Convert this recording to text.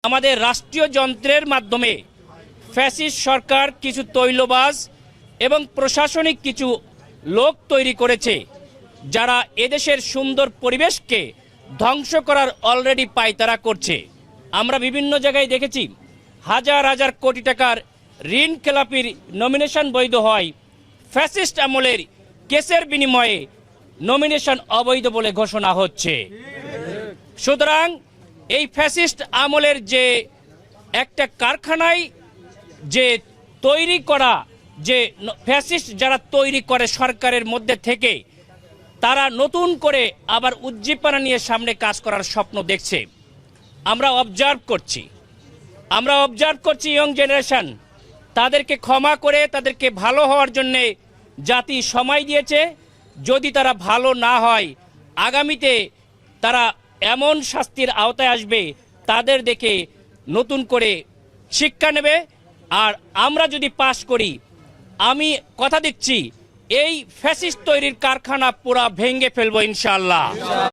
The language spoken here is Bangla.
আমাদের রাষ্ট্রীয় যন্ত্রের মাধ্যমে ফ্যাসিস্ট সরকার কিছু তৈলবাজ এবং প্রশাসনিক কিছু লোক তৈরি করেছে, যারা এদেশের সুন্দর পরিবেশকে ধ্বংস করার অলরেডি পায়তারা করছে। আমরা বিভিন্ন জায়গায় দেখেছি হাজার হাজার কোটি টাকার ঋণ খেলাপির নমিনেশন বৈধ হয়, ফ্যাসিস্ট আমলের কেসের বিনিময়ে নমিনেশন অবৈধ বলে ঘোষণা হচ্ছে। সুতরাং এই ফ্যাসিস্ট আমলের যে একটা কারখানায় যে তৈরি করা, যে ফ্যাসিস্ট যারা তৈরি করে সরকারের মধ্যে থেকে, তারা নতুন করে আবার উজ্জীবনা নিয়ে সামনে কাজ করার স্বপ্ন দেখছে। আমরা অবজার্ভ করছি ইয়ং জেনারেশন, তাদেরকে ক্ষমা করে তাদেরকে ভালো হওয়ার জন্যে জাতি সময় দিয়েছে। যদি তারা ভালো না হয়, আগামীতে তারা এমন শাস্তির আওতায় আসবে, তাদের দেখে নতুন করে শিক্ষা নেবে। আর আমরা যদি পাশ করি, আমি কথা দিচ্ছি এই ফ্যাসিস্ট তৈরির কারখানা পুরা ভেঙে ফেলবো ইনশাআল্লাহ।